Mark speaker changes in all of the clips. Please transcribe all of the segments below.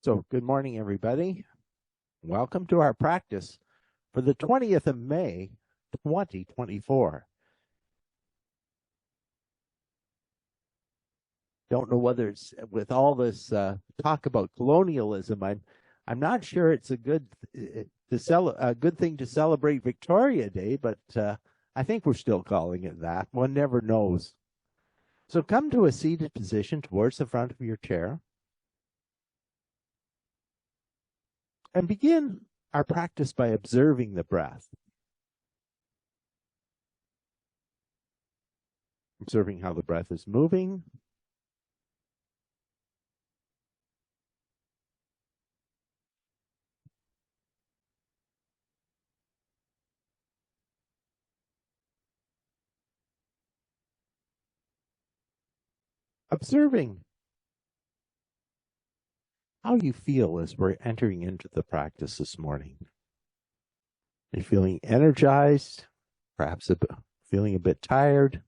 Speaker 1: So good morning, everybody. Welcome to our practice for the 20th of May, 2024. Don't know whether it's with all this talk about colonialism. I'm not sure it's a good thing to celebrate Victoria Day, but I think we're still calling it that. One never knows. So come to a seated position towards the front of your chair and begin our practice by observing the breath. Observing how the breath is moving. Observing how you feel as we're entering into the practice this morning. Are you feeling energized? Perhaps feeling a bit tired?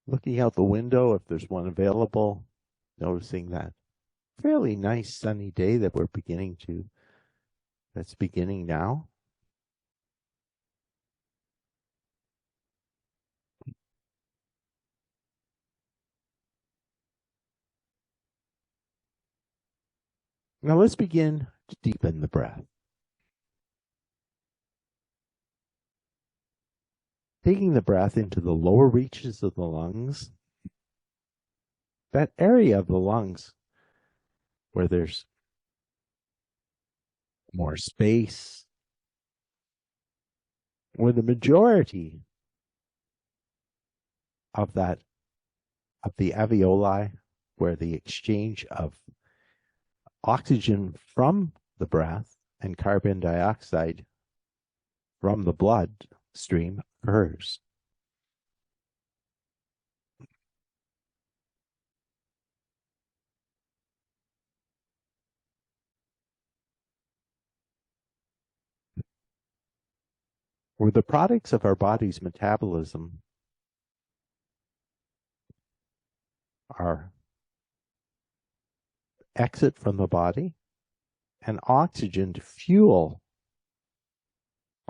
Speaker 1: Looking out the window, if there's one available, noticing that fairly nice sunny day that's beginning now. Now let's begin to deepen the breath. Taking the breath into the lower reaches of the lungs, that area of the lungs where there's more space, where the majority of the alveoli, where the exchange of oxygen from the breath and carbon dioxide from the blood stream occurs. Where the products of our body's metabolism are exit from the body and oxygen to fuel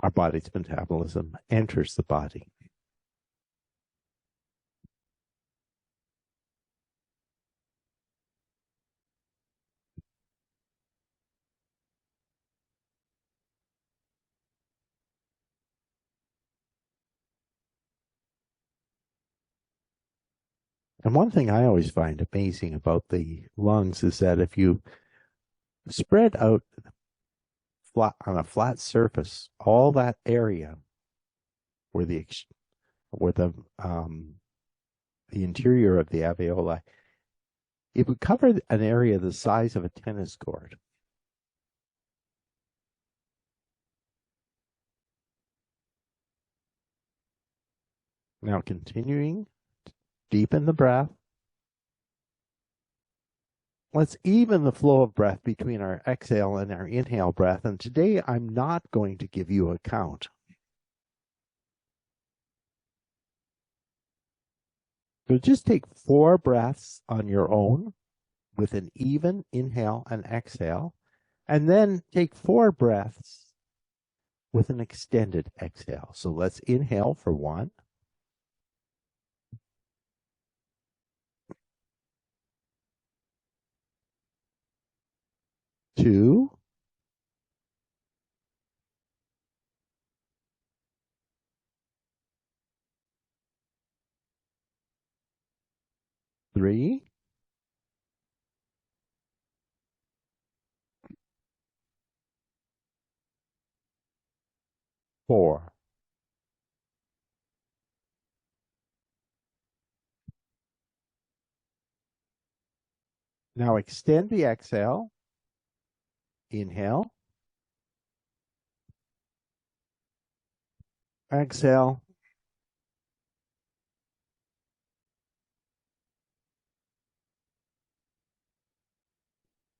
Speaker 1: our body's metabolism enters the body. And one thing I always find amazing about the lungs is that if you spread out on a flat surface all that area where the interior of the alveoli, it would cover an area the size of a tennis court. Now continuing to deepen the breath. Let's even the flow of breath between our exhale and our inhale breath. And today I'm not going to give you a count. So just take 4 breaths on your own with an even inhale and exhale, and then take 4 breaths with an extended exhale. So let's inhale for 1. 2. 3. 4. Now extend the exhale. Inhale. Exhale.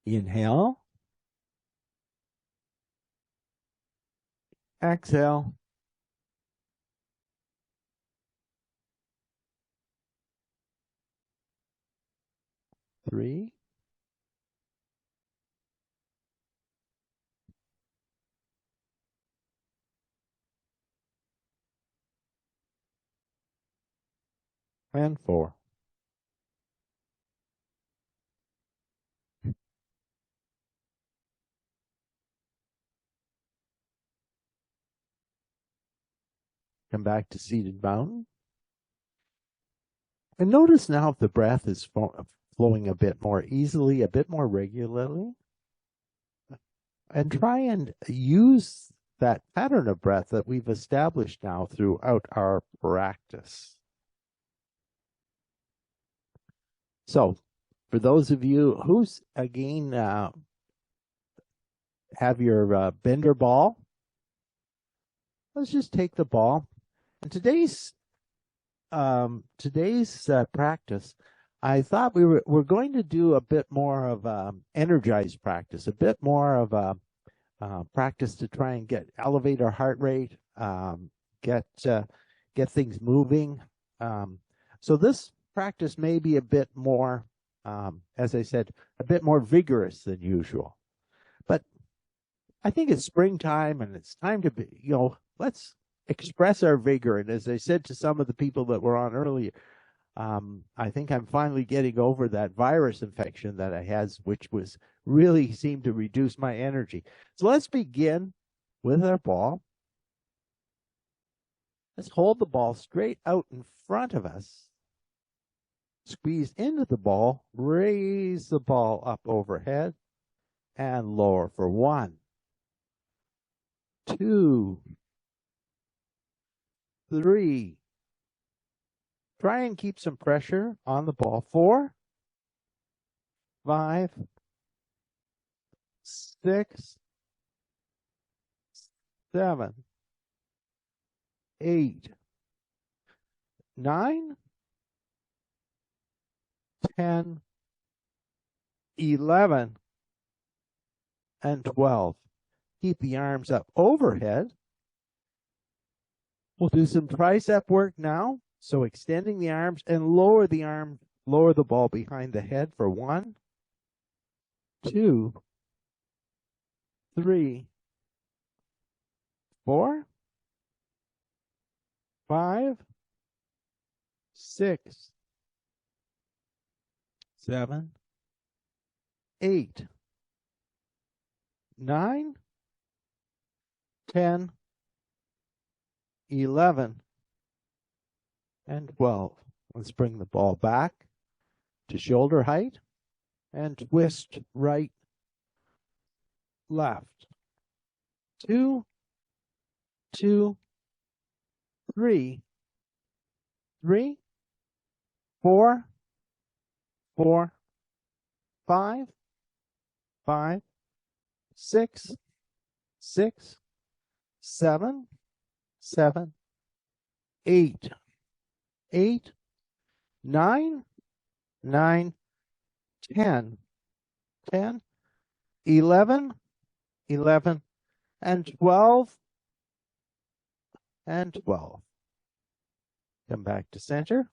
Speaker 1: Inhale. Exhale. 3, and 4. Come back to seated mountain. And notice now if the breath is flowing a bit more easily, a bit more regularly. And try and use that pattern of breath that we've established now throughout our practice. So, for those of you who's, again, have your bender ball, let's just take the ball. And today's practice, I thought we're going to do a bit more of energized practice, a bit more of practice to try and elevate our heart rate, get things moving. So this practice may be a bit more, as I said, a bit more vigorous than usual. But I think it's springtime and it's time to be, let's express our vigor. And as I said to some of the people that were on earlier, I think I'm finally getting over that virus infection that I had, which really seemed to reduce my energy. So let's begin with our ball. Let's hold the ball straight out in front of us. Squeeze into the ball, raise the ball up overhead, and lower for 1, 2, 3. Try and keep some pressure on the ball. 4, 5, 6, 7, 8, 9, 10, 11, and 12. Keep the arms up overhead. We'll do some tricep work now. So extending the arms and lower the ball behind the head for 1, 2, 3, 4, 5, 6, 7, 8, 9, 10, 11, and 12. Let's bring the ball back to shoulder height and twist right, left. 2, 2, 3, 3, 4, 4, 5, 5, 6, 6, 7, 7, 8, 8, 9, 9, 10, 10, 11, 11, and 12, and 12. Come back to center.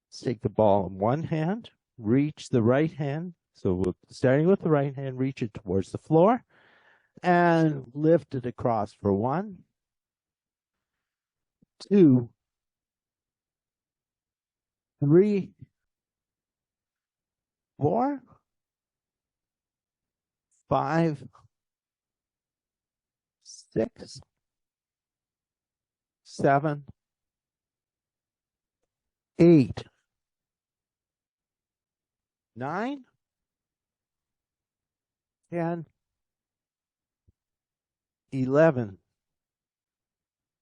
Speaker 1: Let's take the ball in one hand, reach the right hand. So we're starting with the right hand, reach it towards the floor, and lift it across for 1, 2, 3, 4, 5, 6, 7, 8, 9, 10, 11,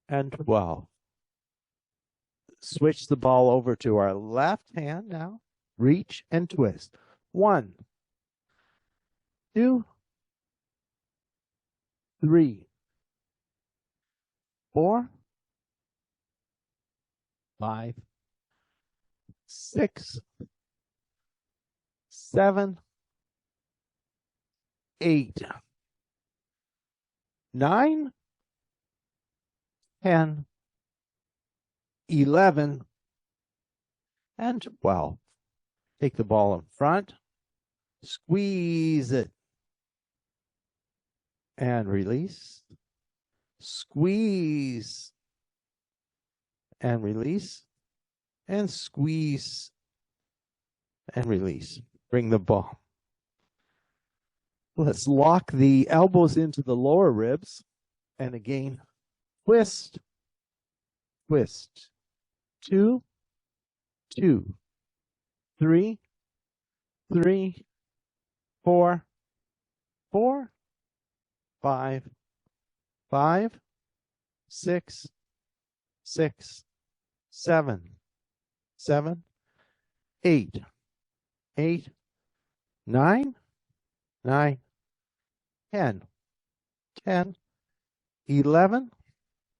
Speaker 1: and 12. Switch the ball over to our left hand now. Reach and twist. 1, 2, 3, 4, 5, 6, 7, 8, 9, 10, 11, and 12. Take the ball in front, squeeze it, and release. Squeeze and release, and squeeze and release. Bring the ball. Let's lock the elbows into the lower ribs, and again, twist, twist. 2, 2, 3, 3, 4, 4, 5, 5, 6, 6, 7, 7, 8, 8, 9, 9, 10, 10, 11,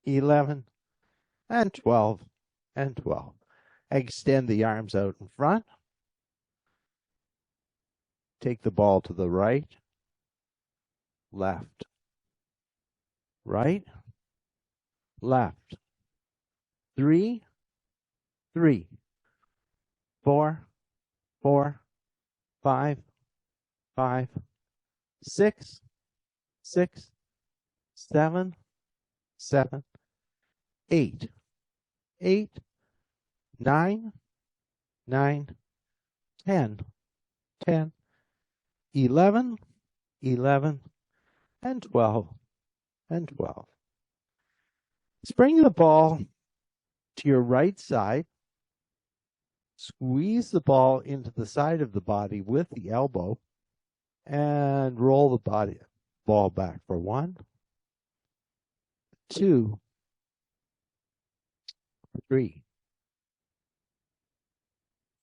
Speaker 1: 11, and 12, and 12. Extend the arms out in front. Take the ball to the right, left, right, left. 3, 3, 4, 4, 5, 5, 6, 6, 7, 7, 8, 8, 9, 9, 10, 10, 11, 11, and 12, and 12. Let's bring the ball to your right side. Squeeze the ball into the side of the body with the elbow and roll the ball back for 1, 2, 3,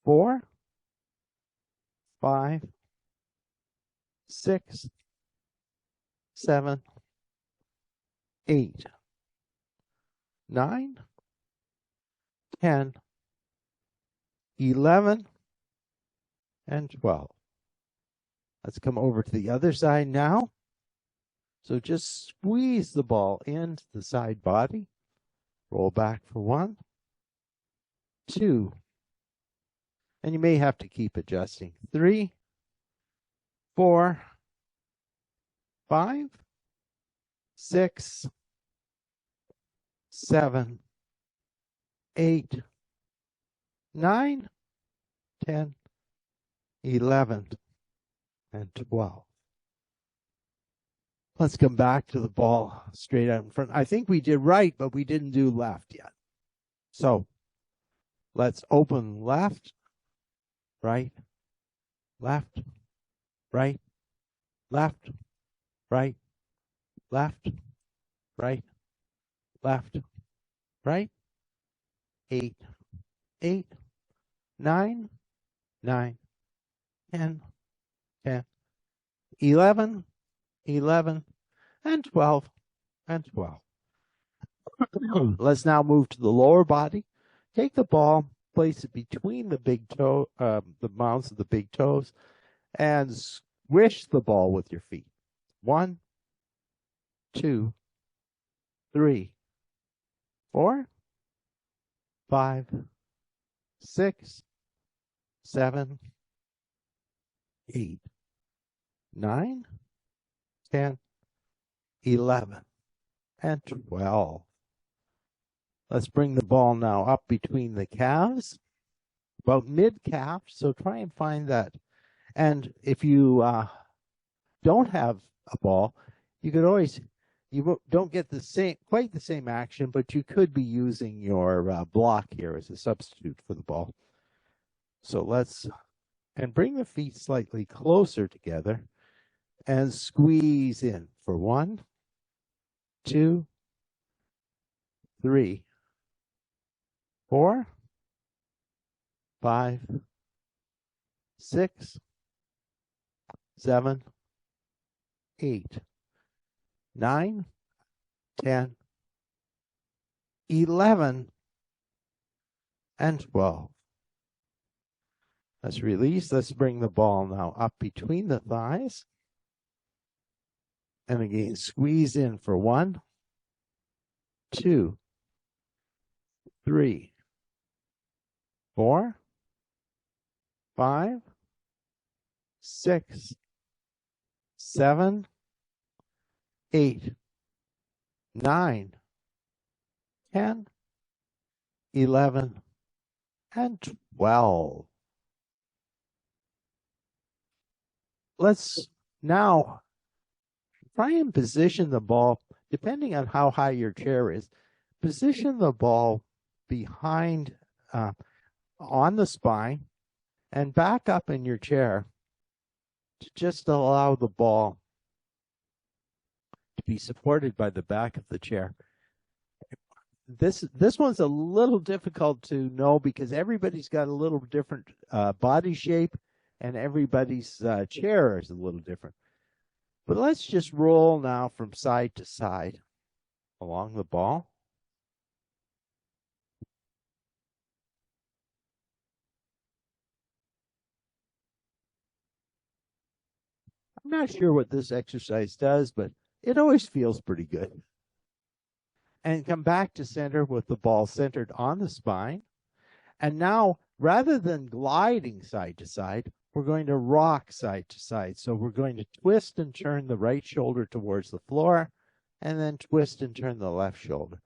Speaker 1: 4, 5, 6, 7, 8, 9, 10, 11, and 12. Let's come over to the other side now. So just squeeze the ball into the side body. Roll back for 1, 2, and you may have to keep adjusting. 3, 4, 5, 6, 7, 8, 9, 10, 11, and 12. Let's come back to the ball straight out in front. I think we did right, but we didn't do left yet. So let's open left, right, left, right, left, right, left, right, left, right. 8, 8, 9, 9, 10, 10, 11, 11, and 12, and 12. Let's now move to the lower body. Take the ball, place it between the big toe, the mounts of the big toes, and squish the ball with your feet. 1, 2, 3, 4, 5, 6, 7, 8, 9, 10, 11, and 12. Let's bring the ball now up between the calves, about mid-calf. So try and find that. And if you don't have a ball, you could always, you don't get quite the same action, but you could be using your block here as a substitute for the ball. So and bring the feet slightly closer together and squeeze in for 1, 2, 3, 4, 5, 6, 7, 8, 9, 10, 11, and 12. Let's release. Let's bring the ball now up between the thighs. And again, squeeze in for 1, 2, 3, 4, 5, 6, 7, 8, 9, 10, 11, and 12. Let's now try and position the ball, depending on how high your chair is, position the ball behind, on the spine, and back up in your chair to just allow the ball to be supported by the back of the chair. This one's a little difficult to know because everybody's got a little different body shape, and everybody's chair is a little different. But let's just roll now from side to side along the ball. I'm not sure what this exercise does, but it always feels pretty good. And come back to center with the ball centered on the spine. And now, rather than gliding side to side, we're going to rock side to side. So we're going to twist and turn the right shoulder towards the floor, and then twist and turn the left shoulder.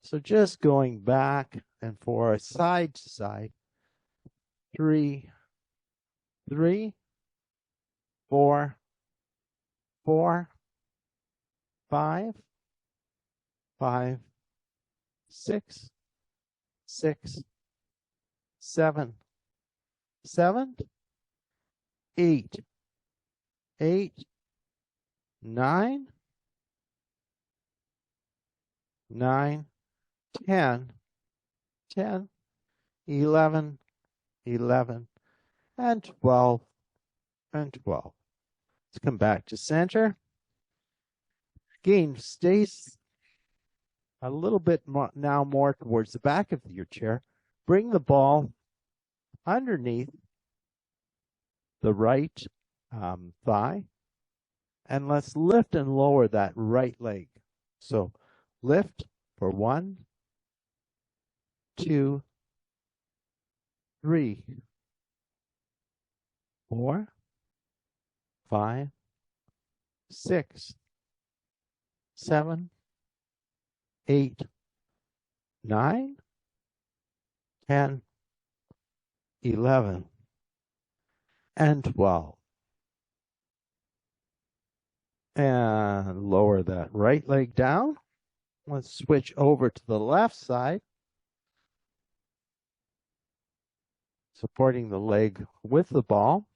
Speaker 1: So just going back and forth, side to side. 3, 3, 4, 4, 5, 5, 6, 6, 7, 7, 8, 8, 9, 9, 10, 10, 11, 11, and 12, and 12. Let's come back to center. Again, stays a little bit more, now more towards the back of your chair. Bring the ball underneath the right thigh, and let's lift and lower that right leg. So lift for 1, 2, 3, 4, 5, 6, 7, 8, 9, 10, 11, and 12. And lower that right leg down. Let's switch over to the left side, supporting the leg with the ball.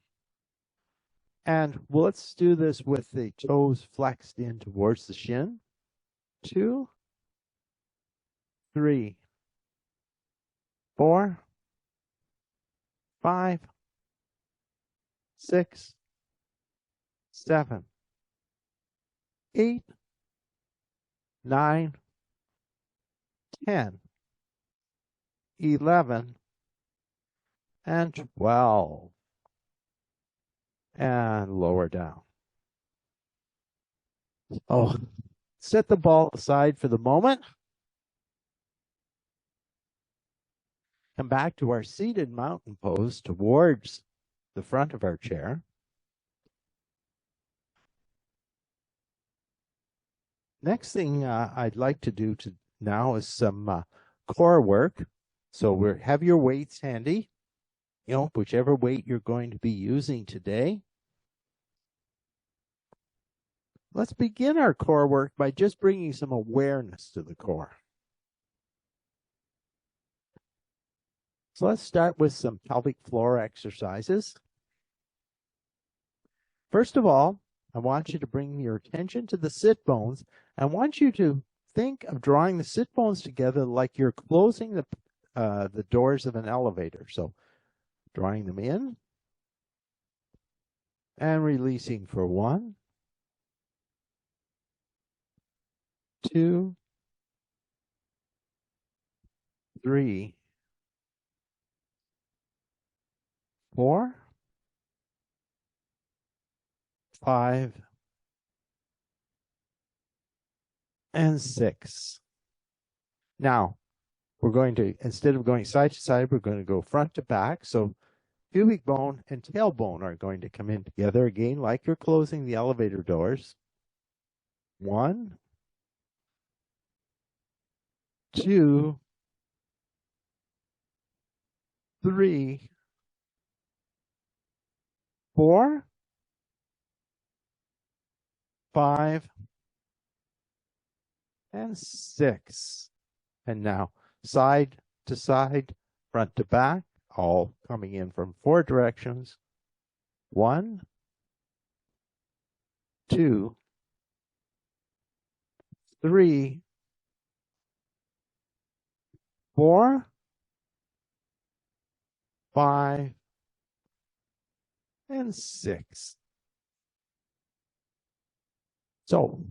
Speaker 1: And let's do this with the toes flexed in towards the shin. 2, 3, 4, 5, 6, 7, 8, 9, 10, 11, and 12. And lower down. Oh, set the ball aside for the moment. Come back to our seated mountain pose towards the front of our chair. Next thing I'd like to do now is some core work. So have your weights handy, whichever weight you're going to be using today. Let's begin our core work by just bringing some awareness to the core. So let's start with some pelvic floor exercises. First of all, I want you to bring your attention to the sit bones. I want you to think of drawing the sit bones together like you're closing the doors of an elevator. So drawing them in and releasing for 1, 2, 3, 4, 5, and 6. Now, we're going to, instead of going side to side, we're going to go front to back. So pubic bone and tailbone are going to come in together again, like you're closing the elevator doors. 1, 2, 3, 4, 5, and 6. And now side to side, front to back, all coming in from 4 directions. 1, 2, 3, 4, 5, and 6. So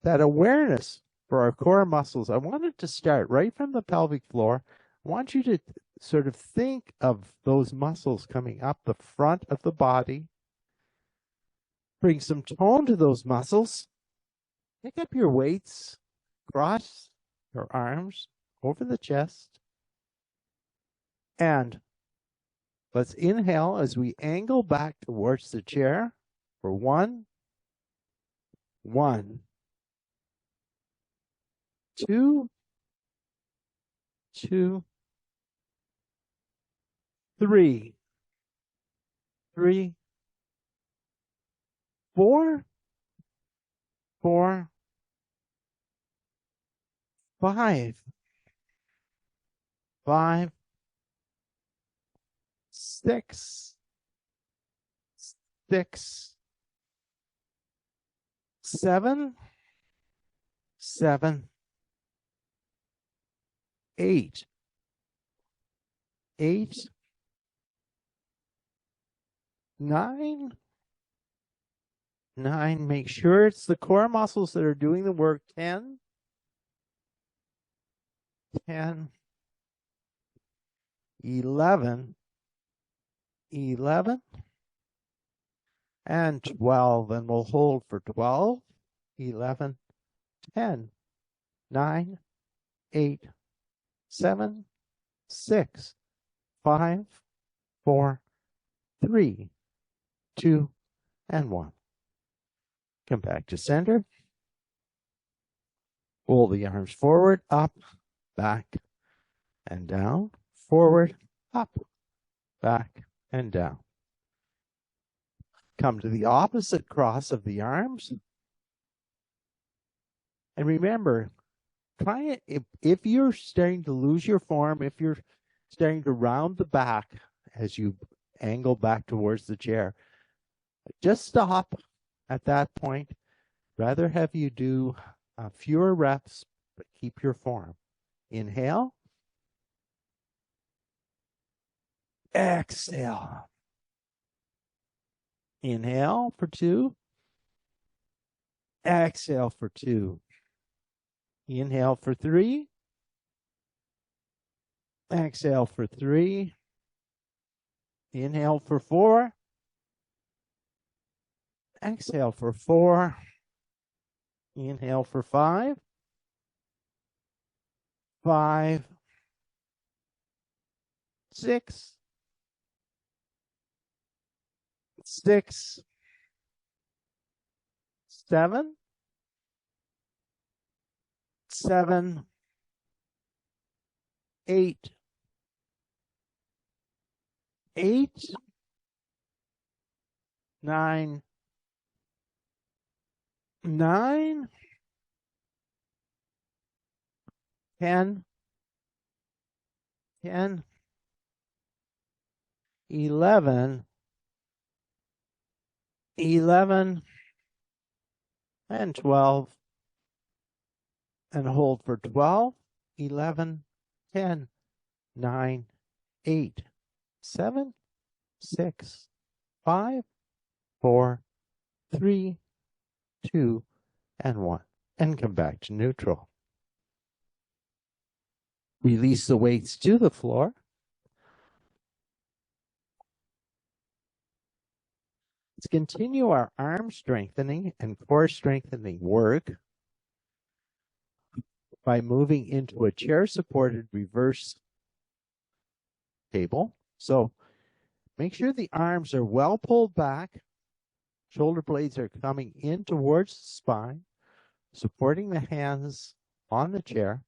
Speaker 1: that awareness for our core muscles, I wanted to start right from the pelvic floor. I want you to sort of think of those muscles coming up the front of the body. Bring some tone to those muscles. Pick up your weights, cross your arms over the chest. And let's inhale as we angle back towards the chair for 1, 2, 2, 3, 4, 5, 6, 7, 8, 9. Make sure it's the core muscles that are doing the work. 10, 11, and 12. And we'll hold for 12, 11, 10, 9, 8, 7, 6, 5, 4, 3, 2, and 1. Come back to center. Pull the arms forward, up, back, and down. Forward, up, back, and down. Come to the opposite cross of the arms. And remember, try it if you're starting to lose your form, if you're starting to round the back as you angle back towards the chair, just stop at that point. Rather have you do fewer reps, but keep your form. Inhale. Exhale. Inhale for 2. Exhale for 2. Inhale for 3. Exhale for 3. Inhale for 4. Exhale for 4. Inhale for 5. 5, 6, 7, 8, 9, 10, 11, and 12. And hold for 12, 11, 10, 9, 8, 7, 6, 5, 4, 3, 2, and 1. And come back to neutral. Release the weights to the floor. Let's continue our arm strengthening and core strengthening work by moving into a chair-supported reverse table. So Make sure the arms are well pulled back. Shoulder blades are coming in towards the spine, supporting the hands on the chair.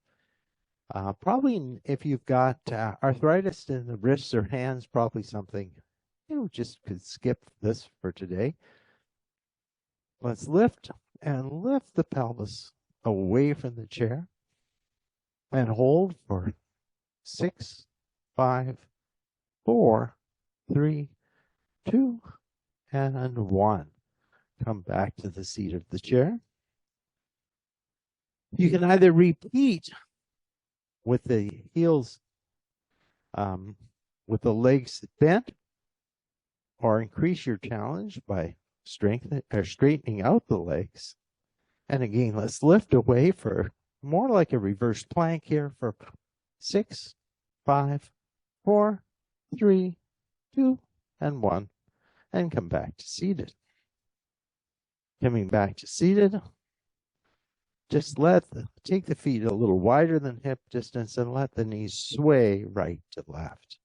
Speaker 1: Probably if you've got arthritis in the wrists or hands, probably something you just could skip this for today. Let's lift the pelvis away from the chair and hold for 6, 5, 4, 3, 2, and 1. Come back to the seat of the chair. You can either repeat with the heels, with the legs bent, or increase your challenge by straightening out the legs. And again, let's lift away for more like a reverse plank here for 6, 5, 4, 3, 2, and 1. And come back to seated. Coming back to seated, just take the feet a little wider than hip distance and let the knees sway right to left.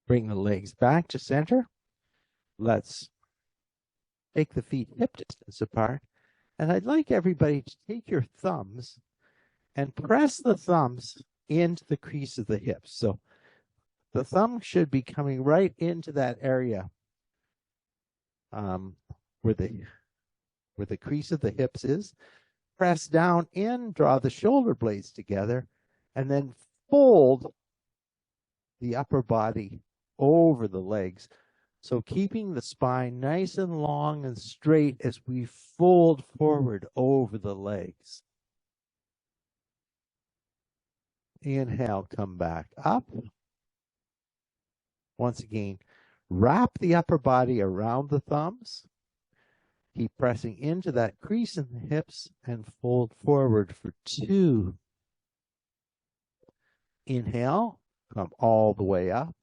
Speaker 1: Bring the legs back to center. Let's take the feet hip distance apart. And I'd like everybody to take your thumbs and press the thumbs into the crease of the hips. So the thumb should be coming right into that area where the crease of the hips is. Press down in, draw the shoulder blades together, and then fold the upper body over the legs. So keeping the spine nice and long and straight as we fold forward over the legs. Inhale, come back up. Once again, wrap the upper body around the thumbs. Keep pressing into that crease in the hips and fold forward for 2. Inhale, come all the way up.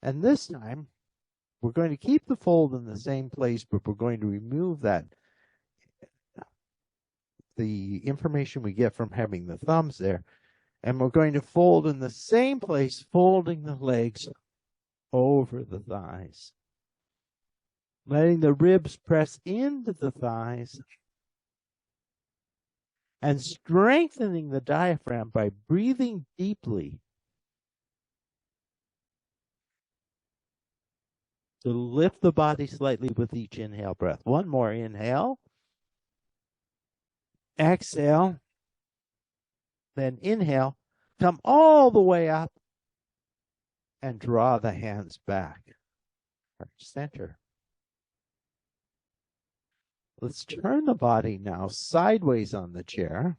Speaker 1: And this time, we're going to keep the fold in the same place, but we're going to remove the information we get from having the thumbs there. And we're going to fold in the same place, folding the legs over the thighs. Letting the ribs press into the thighs. And strengthening the diaphragm by breathing deeply. To lift the body slightly with each inhale breath. One more inhale. Exhale. Then inhale. Come all the way up. And draw the hands back. Center. Let's turn the body now sideways on the chair.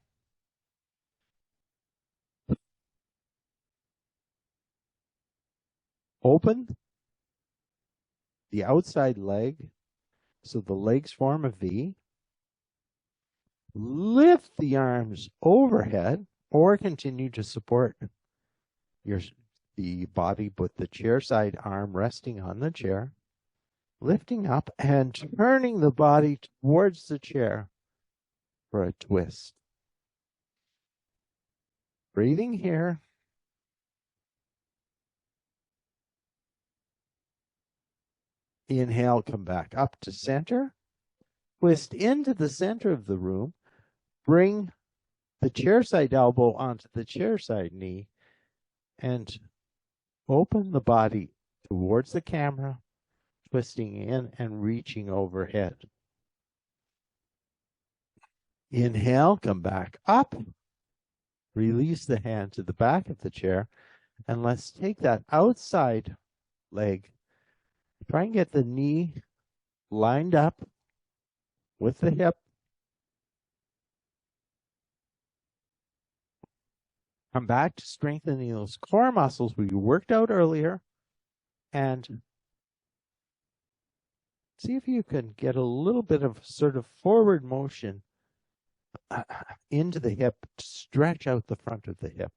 Speaker 1: Open the outside leg so the legs form a V. Lift the arms overhead or continue to support the body with the chair side arm resting on the chair. Lifting up and turning the body towards the chair for a twist. Breathing here. Inhale, come back up to center. Twist into the center of the room. Bring the chair side elbow onto the chair side knee and open the body towards the camera, twisting in and reaching overhead. Inhale, come back up. Release the hand to the back of the chair. And let's take that outside leg. Try and get the knee lined up with the hip. Come back to strengthening those core muscles we worked out earlier. And see if you can get a little bit of sort of forward motion into the hip to stretch out the front of the hip.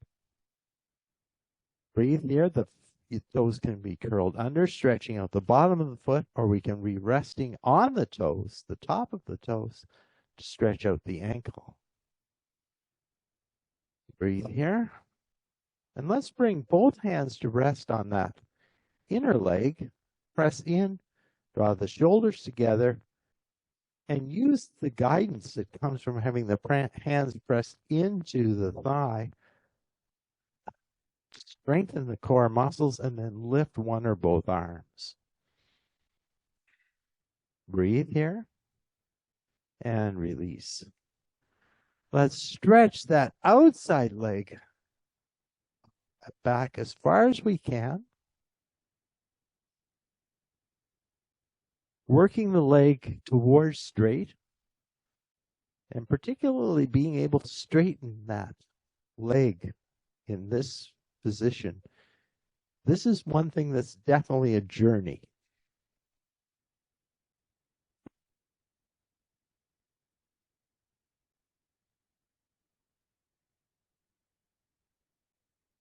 Speaker 1: Breathe here. The toes can be curled under, stretching out the bottom of the foot, or we can be resting on the toes, the top of the toes, to stretch out the ankle. Breathe here. And let's bring both hands to rest on that inner leg. Press in, draw the shoulders together, and use the guidance that comes from having the hands pressed into the thigh. Strengthen the core muscles and then lift one or both arms. Breathe here and release. Let's stretch that outside leg back as far as we can. Working the leg towards straight, and particularly being able to straighten that leg in this position. This is one thing that's definitely a journey.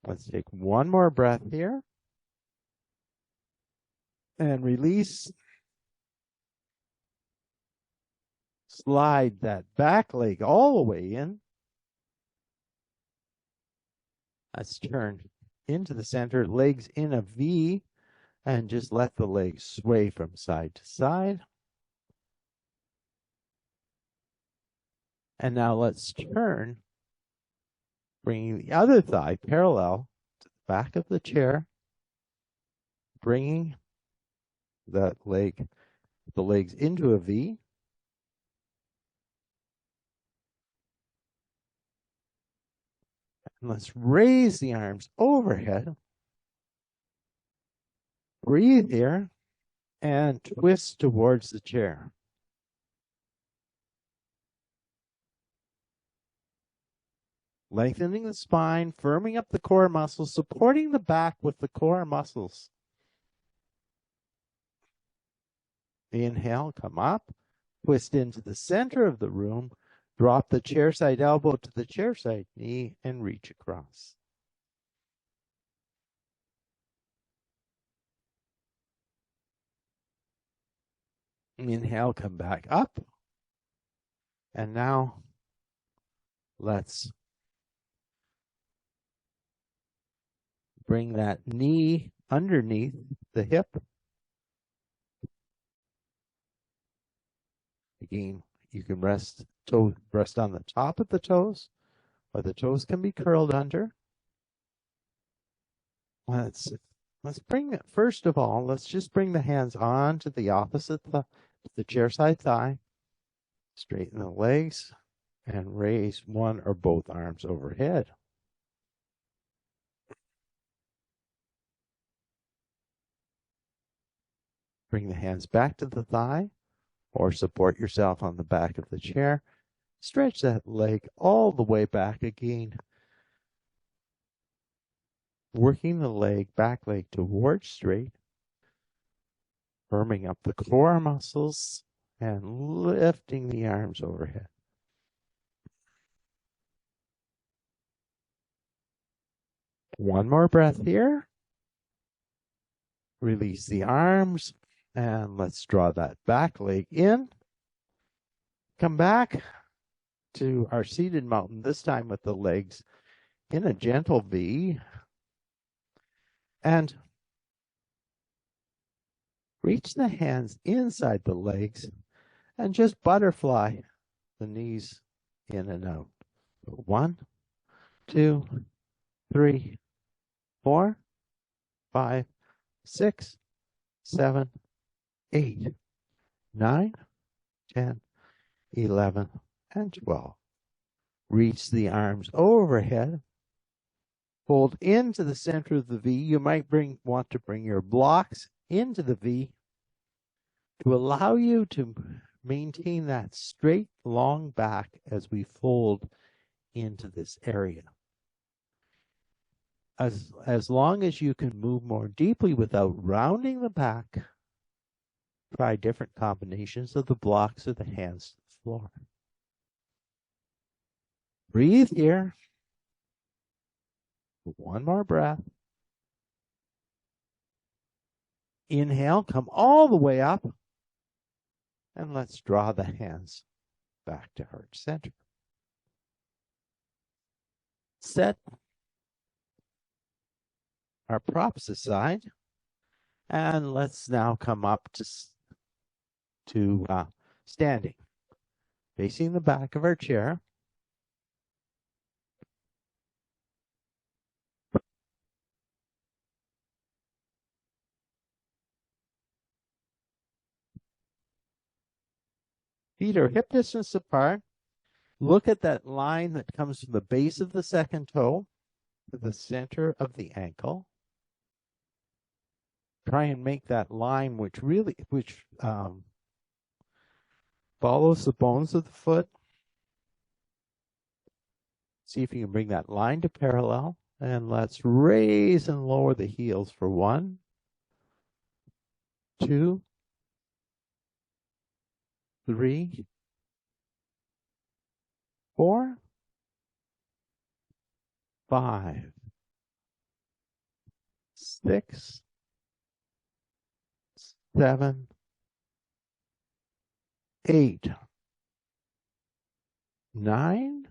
Speaker 1: Let's take one more breath here. And release. Slide that back leg all the way in. Let's turn into the center, legs in a V, and just let the legs sway from side to side. And now let's turn, bringing the other thigh parallel to the back of the chair, bringing the legs into a V. And let's raise the arms overhead. Breathe here and twist towards the chair. Lengthening the spine, firming up the core muscles, supporting the back with the core muscles. Inhale, come up, twist into the center of the room, drop the chair side elbow to the chair side knee, and reach across. Inhale, come back up. And now let's bring that knee underneath the hip. Again, you can rest on the top of the toes, or the toes can be curled under. Let's bring it, first of all, let's just bring the hands on to the opposite, the chair side thigh. Straighten the legs and raise one or both arms overhead. Bring the hands back to the thigh or support yourself on the back of the chair. Stretch that leg all the way back again. Working the back leg towards straight. Firming up the core muscles and lifting the arms overhead. One more breath here. Release the arms and let's draw that back leg in. Come back to our seated mountain, this time with the legs in a gentle V. And reach the hands inside the legs and just butterfly the knees in and out. 1, 2, 3, 4, 5, 6, 7, 8, 9, 10, 11, and 12. Reach the arms overhead. Fold into the center of the V. You might want to bring your blocks into the V to allow you to maintain that straight, long back as we fold into this area. As long as you can move more deeply without rounding the back, try different combinations of the blocks or the hands to the floor. Breathe here. One more breath. Inhale, come all the way up. And let's draw the hands back to heart center. set our props aside, and let's now come up to standing, facing the back of our chair. Feet are hip distance apart. Look at that line that comes from the base of the second toe to the center of the ankle. Try and make that line which follows the bones of the foot. See if you can bring that line to parallel. And let's raise and lower the heels for 1, 2, 3, 4, 5, 6, 7, 8, 9,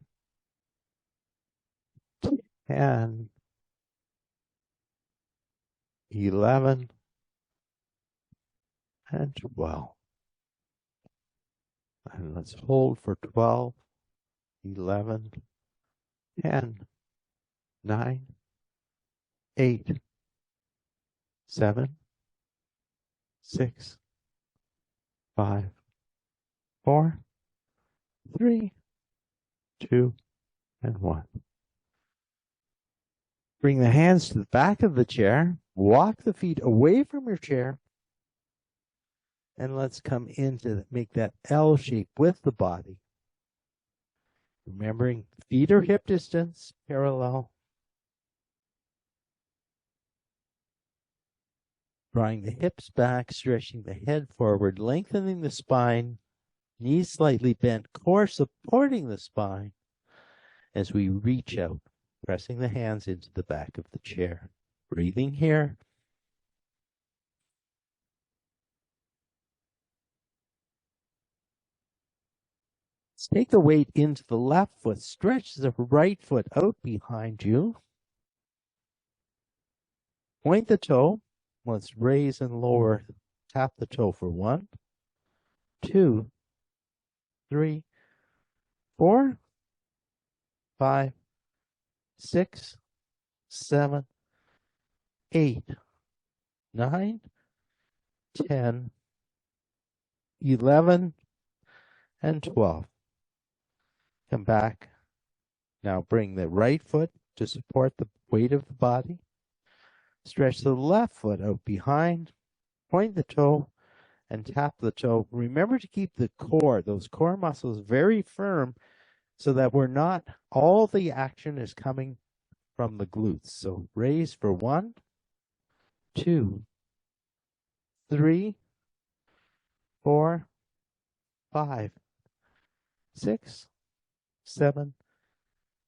Speaker 1: 10, 11, and 12. And let's hold for 12, 11, 10, 9, 8, 7, 6, 5, 4, 3, 2, and 1. Bring the hands to the back of the chair. Walk the feet away from your chair. And let's come in to make that L shape with the body. Remembering feet are hip distance, parallel. Drawing the hips back, stretching the head forward, lengthening the spine, knees slightly bent, core supporting the spine as we reach out, pressing the hands into the back of the chair. Breathing here. Take the weight into the left foot. Stretch the right foot out behind you. Point the toe. Let's raise and lower. Tap the toe for 1, 2, 3, 4, 5, 6, 7, 8, 9, 10, 11, and 12. Come back. Now bring the right foot to support the weight of the body. Stretch the left foot out behind. Point the toe and tap the toe. Remember to keep the core, those core muscles, very firm so that all the action is coming from the glutes. So raise for 1, 2, 3, 4, 5, 6, 7,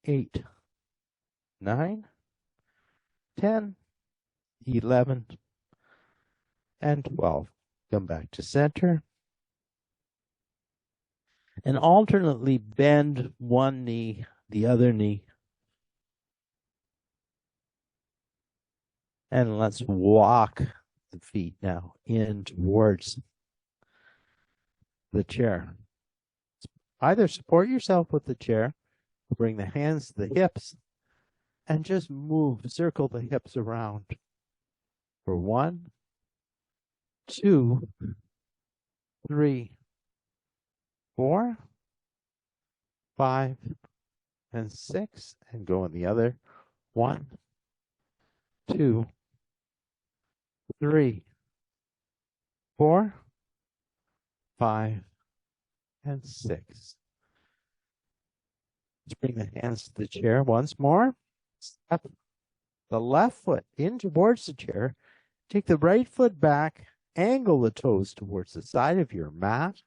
Speaker 1: 8, 9, 10, 11, and 12. Come back to center. And alternately bend one knee, the other knee. And let's walk the feet now in towards the chair. Either support yourself with the chair, or bring the hands to the hips, and just circle the hips around for 1, 2, 3, 4, 5, and 6, and go in the other. 1, 2, 3, 4, 5, and 6. Let's bring the hands to the chair once more. Step the left foot in towards the chair. Take the right foot back. Angle the toes towards the side of your mat.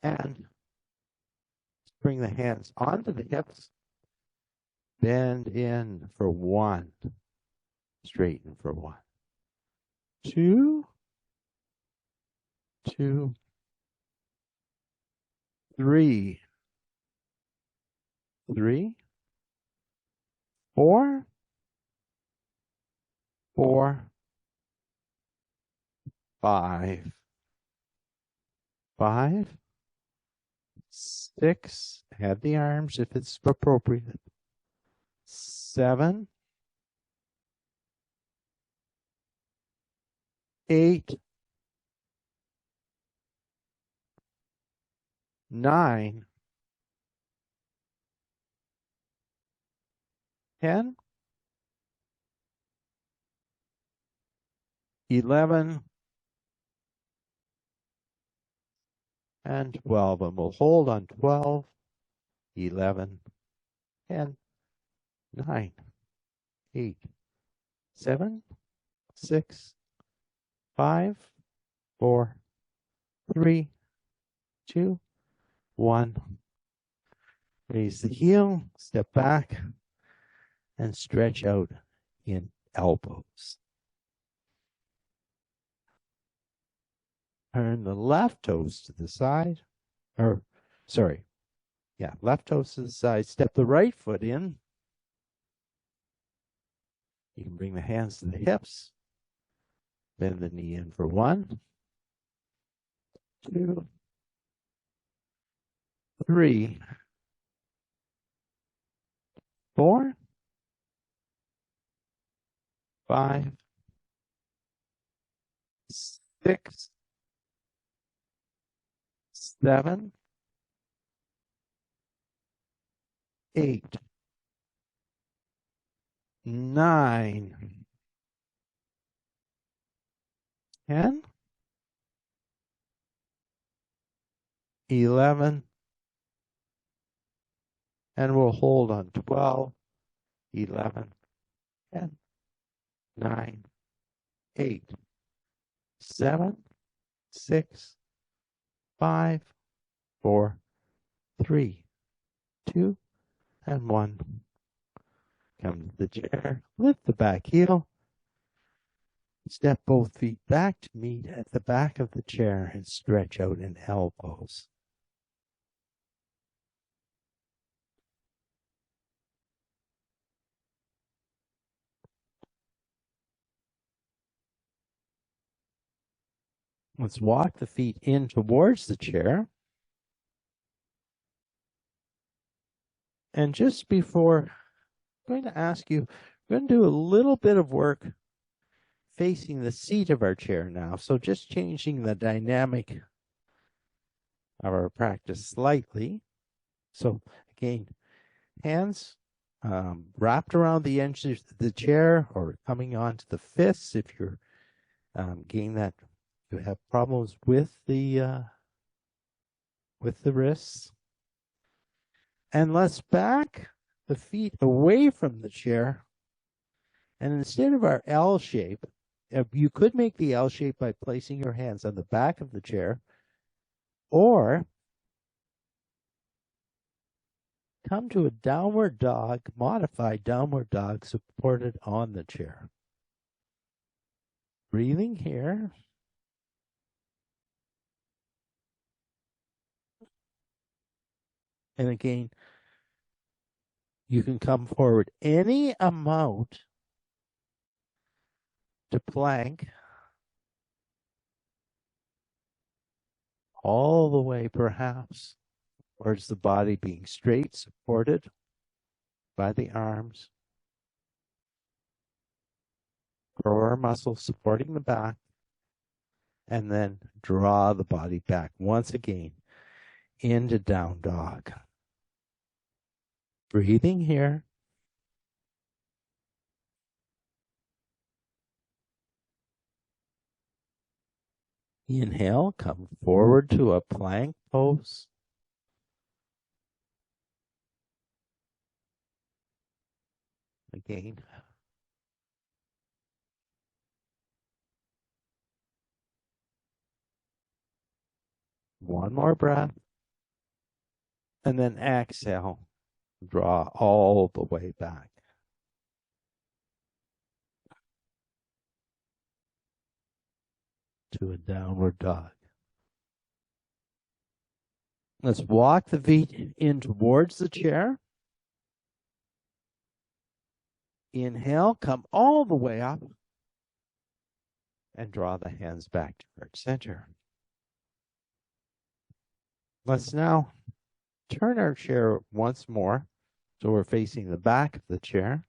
Speaker 1: And bring the hands onto the hips. Bend in for 1. Straighten for 1. 2, 2, 3, 3, 4, 4, 5, 5, 6, add the arms if it's appropriate, 7, 8, 9, 10, 11, and 12. And we'll hold on 12, 11, 10, 9, 8, 7, 6, 5, 4, 3, 2, 1. Raise the heel, step back, and stretch out in elbows. Turn the left toes to the side, left toes to the side. Step the right foot in. You can bring the hands to the hips. Bend the knee in for 1, 2, 3, 4, 5, 6, 7, 8, 9, 10, 11, and we'll hold on 12, 11, 10, 9, 8, 7, 6, 5, 4, 3, 2, and 1. Come to the chair, lift the back heel, step both feet back to meet at the back of the chair and stretch out in elbows. Let's walk the feet in towards the chair. And just before, I'm going to ask you, we're going to do a little bit of work facing the seat of our chair now. So just changing the dynamic of our practice slightly. So again, hands wrapped around the edges of the chair or coming onto the fists if you're getting that you have problems with the wrists. And let's back the feet away from the chair. And instead of our L shape, you could make the L shape by placing your hands on the back of the chair, or come to a downward dog, modified downward dog supported on the chair. Breathing here. And again, you can come forward any amount to plank, all the way perhaps towards the body being straight, supported by the arms. Core muscle supporting the back, and then draw the body back once again into down dog. Breathing here. Inhale, come forward to a plank pose. Again. One more breath. And then exhale. Draw all the way back. To a downward dog. Let's walk the feet in towards the chair. Inhale, come all the way up and draw the hands back to heart center. Let's now turn our chair once more so we're facing the back of the chair.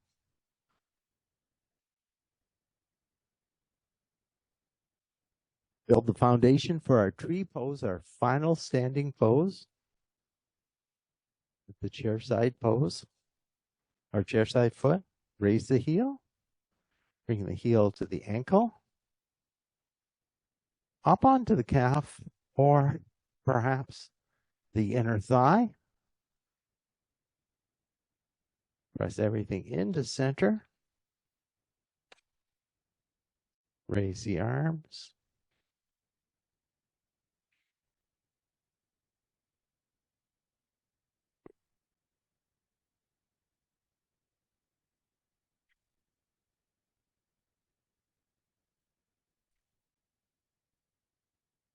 Speaker 1: Build the foundation for our tree pose, our final standing pose. The chair side pose, our chair side foot. Raise the heel. Bring the heel to the ankle. Up onto the calf or perhaps the inner thigh. Press everything into center. Raise the arms.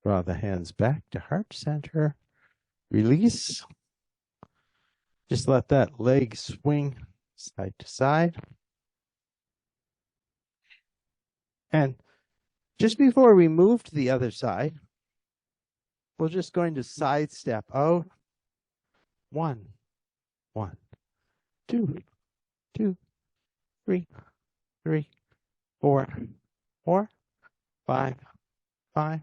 Speaker 1: Draw the hands back to heart center. Release. Just let that leg swing side to side. And just before we move to the other side, we're just going to side step out. 1, 1, 2, 2, 3, 3, 4, 4, 5, 5,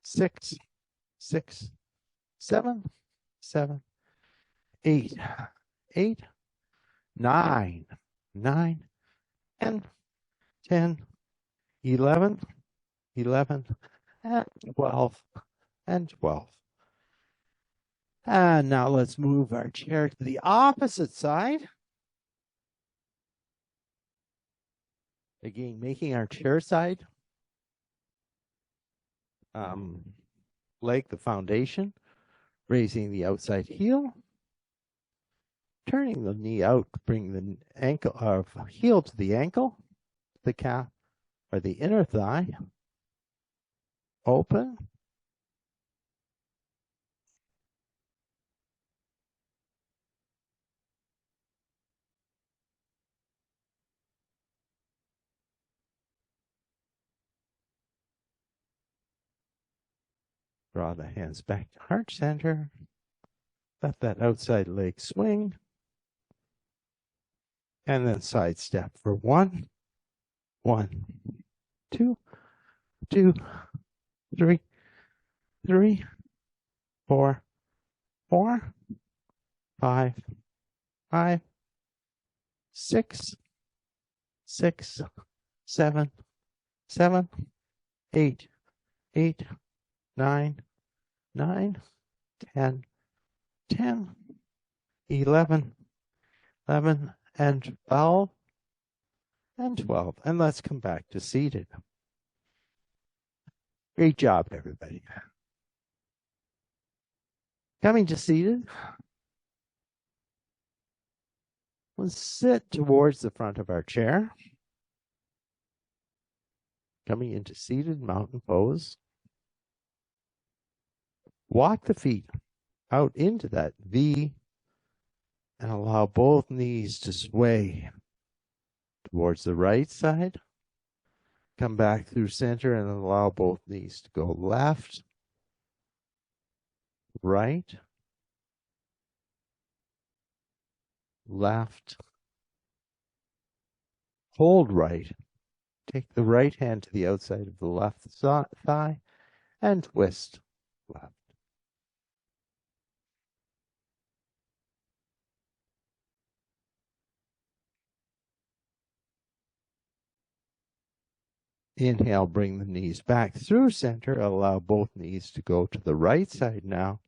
Speaker 1: 6, 6, 7, 7, 8, 8, 9, 9, 10, 10, 11, 11, and 12, and 12. And now let's move our chair to the opposite side. Again, making our chair side leg the foundation, raising the outside heel, turning the knee out, bring the ankle heel to the ankle, the calf or the inner thigh, open. Draw the hands back to heart center. Let that outside leg swing. And then side step for 1, 1, 2, 2, 3, 3, 4, 4, 5, 5, 6, 6, 7, 7, 8, 8, 9, 9, 10, 10, 11, 11, and 12, and 12. And let's come back to seated. Great job, everybody. Coming to seated. We'll sit towards the front of our chair. Coming into seated mountain pose. Walk the feet out into that V and allow both knees to sway towards the right side. Come back through center and allow both knees to go left, right, left. Hold right. Take the right hand to the outside of the left thigh and twist left. Inhale, bring the knees back through center. Allow both knees to go to the right side now.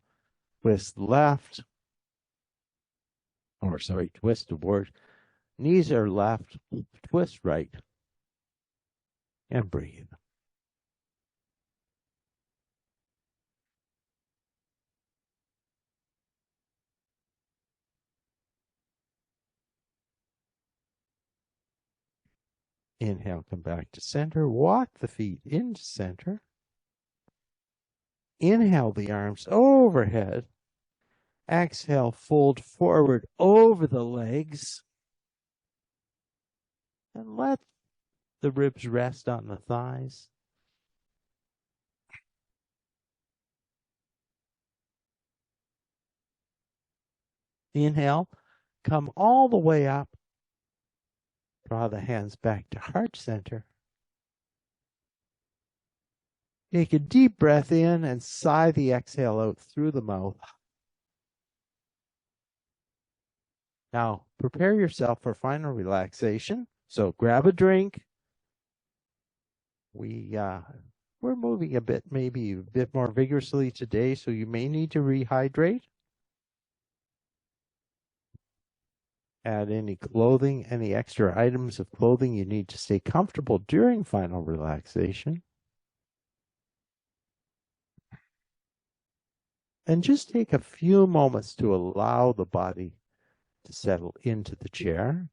Speaker 1: Twist left. Twist toward. Knees are left. Twist right. And breathe. Inhale, come back to center. Walk the feet into center. Inhale the arms overhead. Exhale, fold forward over the legs. And let the ribs rest on the thighs. Inhale, come all the way up. Draw the hands back to heart center. Take a deep breath in and sigh the exhale out through the mouth. Now, prepare yourself for final relaxation. So grab a drink. We're moving a bit, maybe a bit more vigorously today, so you may need to rehydrate. Add any clothing, any extra items of clothing you need to stay comfortable during final relaxation. And just take a few moments to allow the body to settle into the chair.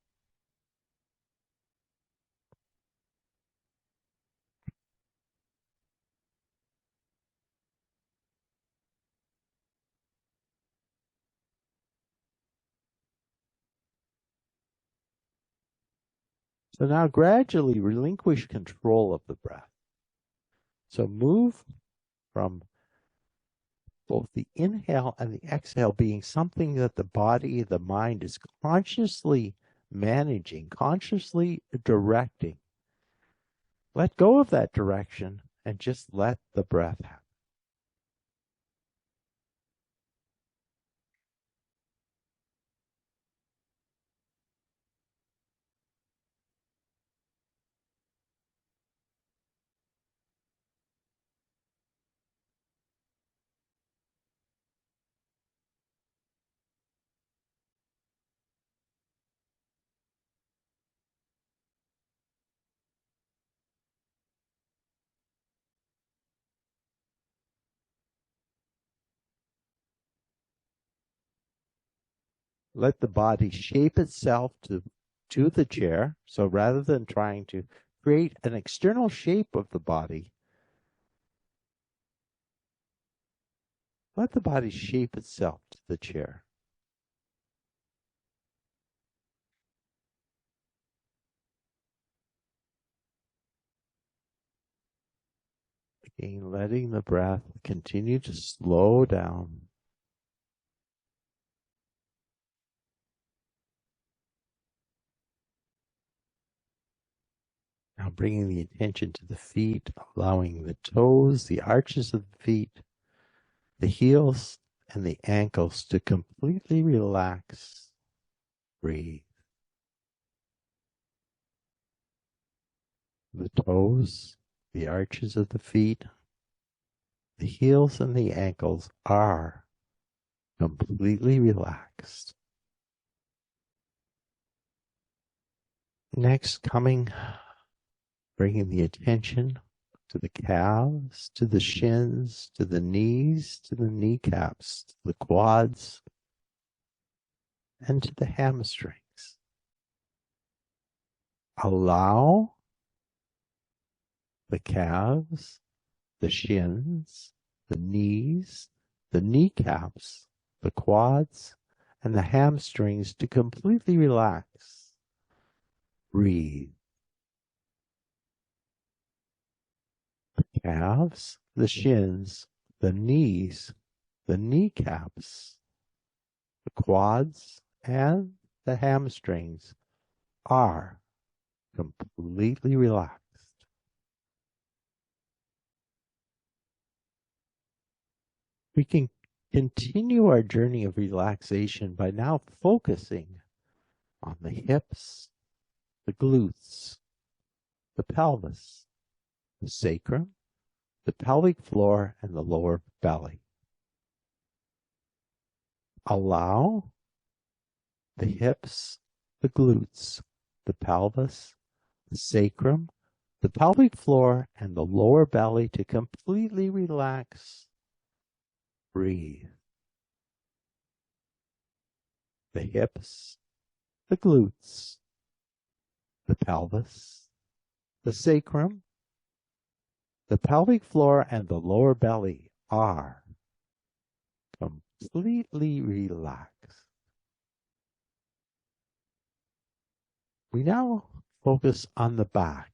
Speaker 1: So now gradually relinquish control of the breath. So move from both the inhale and the exhale being something that the body, the mind is consciously managing, consciously directing. Let go of that direction and just let the breath happen. Let the body shape itself to the chair. So rather than trying to create an external shape of the body, let the body shape itself to the chair. Again, letting the breath continue to slow down. Now bringing the attention to the feet, allowing the toes, the arches of the feet, the heels, and the ankles to completely relax. Breathe. The toes, the arches of the feet, the heels, and the ankles are completely relaxed. Next, bringing the attention to the calves, to the shins, to the knees, to the kneecaps, to the quads, and to the hamstrings. Allow the calves, the shins, the knees, the kneecaps, the quads, and the hamstrings to completely relax. Breathe. The calves, the shins, the knees, the kneecaps, the quads, and the hamstrings are completely relaxed. We can continue our journey of relaxation by now focusing on the hips, the glutes, the pelvis, the sacrum, the pelvic floor, and the lower belly. Allow the hips, the glutes, the pelvis, the sacrum, the pelvic floor, and the lower belly to completely relax. Breathe. The hips, the glutes, the pelvis, the sacrum, the pelvic floor, and the lower belly are completely relaxed. We now focus on the back.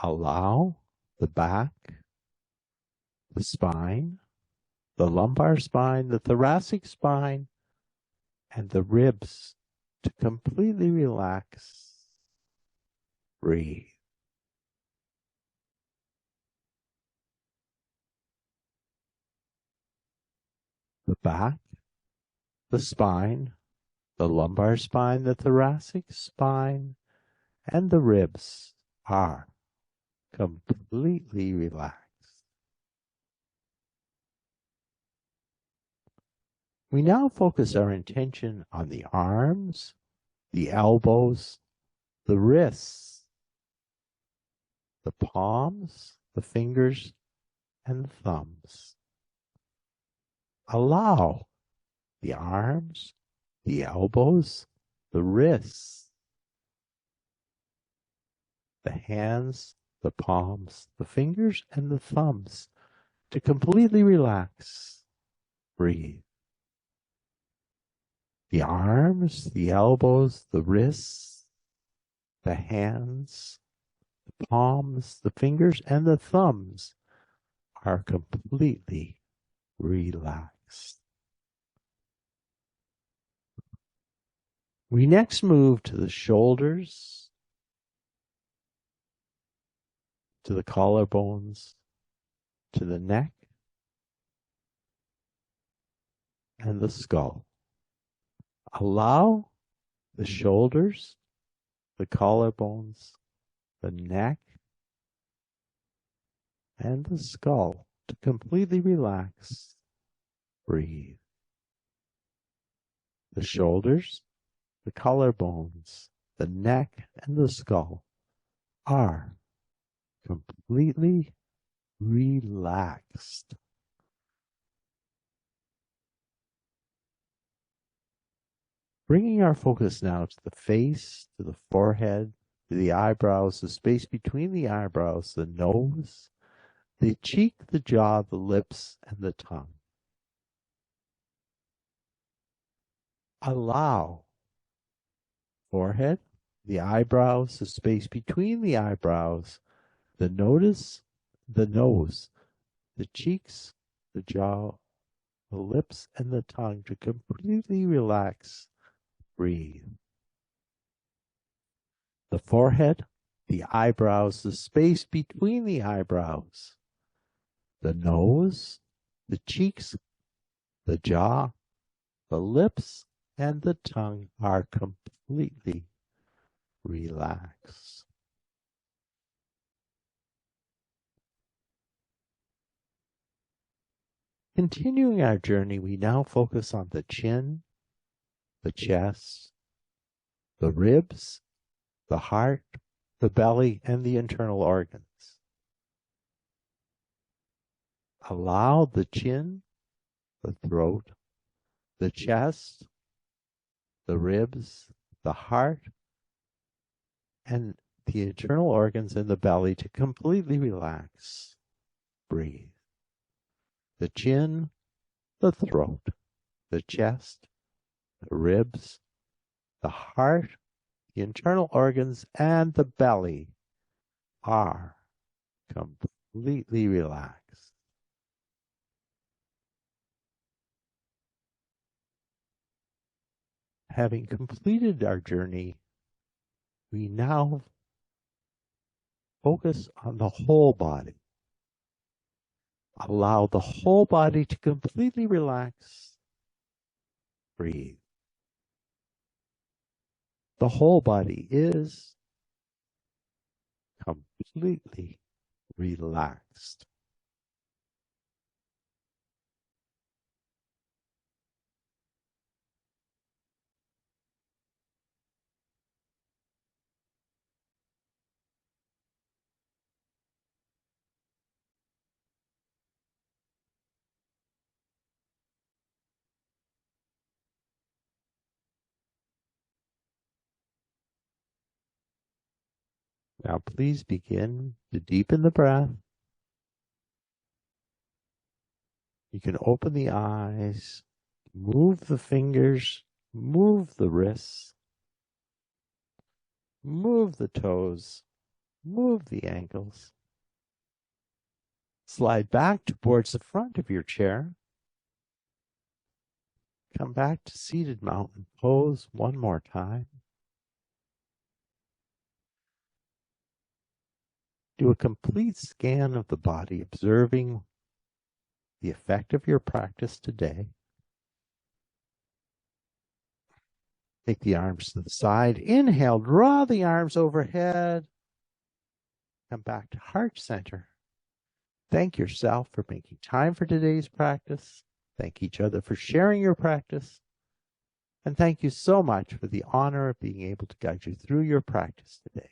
Speaker 1: Allow the back, the spine, the lumbar spine, the thoracic spine, and the ribs to completely relax. Breathe. The back, the spine, the lumbar spine, the thoracic spine, and the ribs are completely relaxed. We now focus our intention on the arms, the elbows, the wrists, the palms, the fingers, and the thumbs. Allow the arms, the elbows, the wrists, the hands, the palms, the fingers, and the thumbs to completely relax. Breathe. The arms, the elbows, the wrists, the hands, the palms, the fingers, and the thumbs are completely relaxed. We next move to the shoulders, to the collarbones, to the neck, and the skull. Allow the shoulders, the collarbones, the neck, and the skull to completely relax. Breathe. The shoulders, the collarbones, the neck, and the skull are completely relaxed. Bringing our focus now to the face, to the forehead, to the eyebrows, the space between the eyebrows, the nose, the cheek, the jaw, the lips, and the tongue. Allow forehead, the eyebrows, the space between the eyebrows, the nose, the cheeks, the jaw, the lips, and the tongue to completely relax. Breathe. The forehead, the eyebrows, the space between the eyebrows, the nose, the cheeks, the jaw, the lips, and the tongue are completely relaxed. Continuing our journey, we now focus on the chin, the chest, the ribs, the heart, the belly, and the internal organs. Allow the chin, the throat, the chest, the ribs, the heart, and the internal organs in the belly to completely relax. Breathe. The chin, the throat, the chest, the ribs, the heart, the internal organs, and the belly are completely relaxed. Having completed our journey, we now focus on the whole body. Allow the whole body to completely relax. Breathe. The whole body is completely relaxed. Now please begin to deepen the breath. You can open the eyes, move the fingers, move the wrists, Move the toes. Move the ankles. Slide back towards the front of your chair. Come back to seated mountain pose one more time. Do a complete scan of the body, observing the effect of your practice today. Take the arms to the side. Inhale, draw the arms overhead. Come back to heart center. Thank yourself for making time for today's practice. Thank each other for sharing your practice. And thank you so much for the honor of being able to guide you through your practice today.